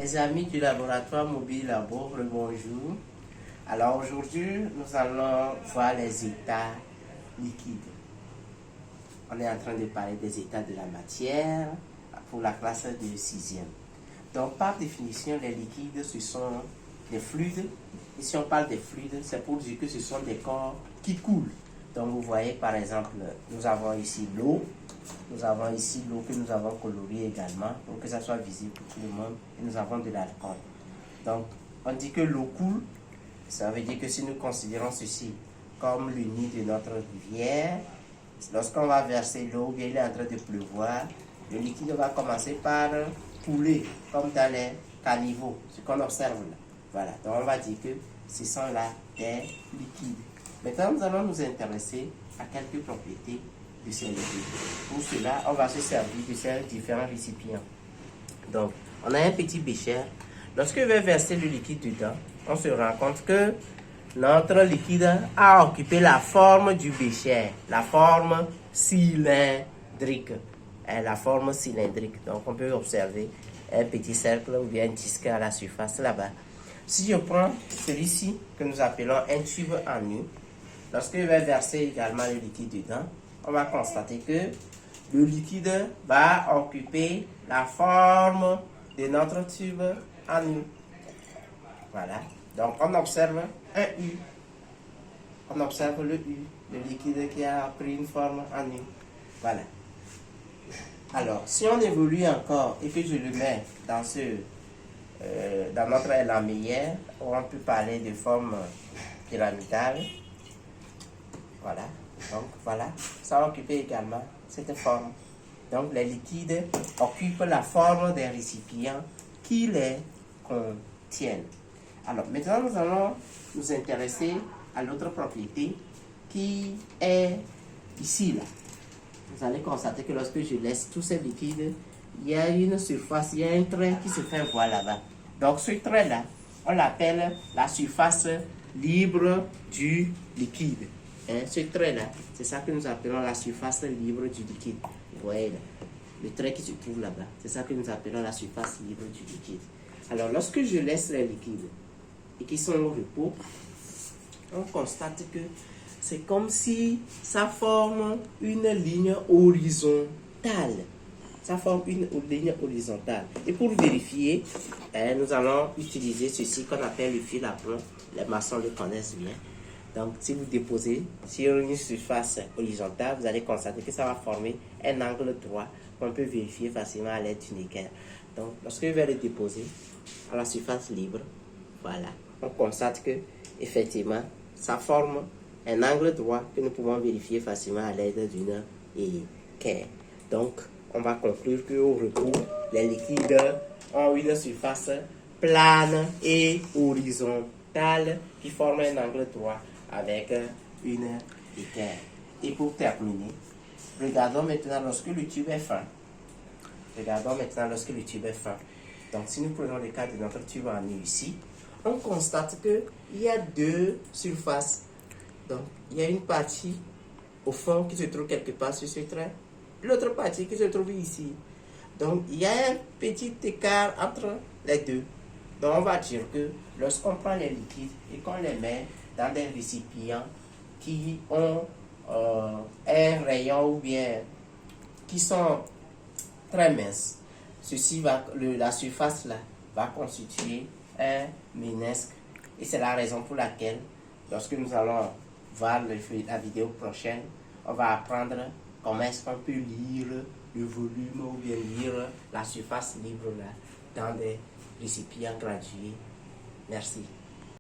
Les amis du laboratoire Mobile Labo, bonjour. Alors aujourd'hui, nous allons voir les états liquides. On est en train de parler des états de la matière pour la classe de 6e. Donc par définition, les liquides, ce sont des fluides. Et si on parle des fluides, c'est pour dire que ce sont des corps qui coulent. Donc vous voyez par exemple, nous avons ici l'eau. Nous avons ici l'eau que nous avons coloriée également pour que ça soit visible pour tout le monde. Et nous avons de l'alcool. Donc on dit que l'eau coule. Ça veut dire que si nous considérons ceci comme le nid de notre rivière, lorsqu'on va verser l'eau, il est en train de pleuvoir, le liquide va commencer par couler comme dans les caniveaux, ce qu'on observe là. Voilà, donc on va dire que ce sont là des liquides. Maintenant, nous allons nous intéresser à quelques propriétés de ces liquides. Pour cela, on va se servir de ces différents récipients. Donc, on a un petit bécher. Lorsque je vais verser le liquide dedans, on se rend compte que notre liquide a occupé la forme du bécher, la forme cylindrique. La forme cylindrique. Donc, on peut observer un petit cercle ou bien un disque à la surface là-bas. Si je prends celui-ci que nous appelons un tube en nu, lorsque je vais verser également le liquide dedans, on va constater que le liquide va occuper la forme de notre tube en nu. Voilà. Donc, on observe un U. On observe le U, le liquide qui a pris une forme en U. Voilà. Alors, si on évolue encore et que je le mets dans dans notre lamière, on peut parler de forme pyramidale. Voilà. Donc, voilà. Ça a occupé également cette forme. Donc, les liquides occupent la forme des récipients qui les contiennent. Alors, maintenant, nous allons nous intéresser à l'autre propriété qui est ici, là. Vous allez constater que lorsque je laisse tous ces liquides, il y a une surface, il y a un trait qui se fait voir là-bas. Donc, ce trait-là, on l'appelle la surface libre du liquide. Ce trait-là, c'est ça que nous appelons la surface libre du liquide. Vous voyez là, le trait qui se trouve là-bas, c'est ça que nous appelons la surface libre du liquide. Alors, lorsque je laisse les liquides et qui sont au repos, on constate que c'est comme si ça forme une ligne horizontale. Ça forme une ligne horizontale. Et pour vérifier, nous allons utiliser ceci qu'on appelle le fil à plomb. Les maçons le connaissent bien. Donc, si vous déposez sur une surface horizontale, vous allez constater que ça va former un angle droit qu'on peut vérifier facilement à l'aide d'une équerre. Donc, lorsque je vais le déposer à la surface libre, voilà, on constate que effectivement, ça forme un angle droit que nous pouvons vérifier facilement à l'aide d'une équerre. Donc, on va conclure qu'au repos, les liquides ont une surface plane et horizontale qui forme un angle droit avec une équerre. Et pour terminer, regardons maintenant lorsque le tube est fin. Regardons maintenant lorsque le tube est fin. Donc, si nous prenons le cas de notre tube en nu ici, on constate qu'il y a deux surfaces. Donc, il y a une partie au fond qui se trouve quelque part sur ce trait, l'autre partie qui se trouve ici. Donc, il y a un petit écart entre les deux. Donc, on va dire que lorsqu'on prend les liquides et qu'on les met dans des récipients qui ont un rayon ou bien qui sont très minces, la surface là va constituer un ménisque. Et c'est la raison pour laquelle, lorsque nous allons voir la vidéo prochaine, on va apprendre comment est-ce qu'on peut lire le volume ou bien lire la surface libre là, dans des récipients gradués. Merci.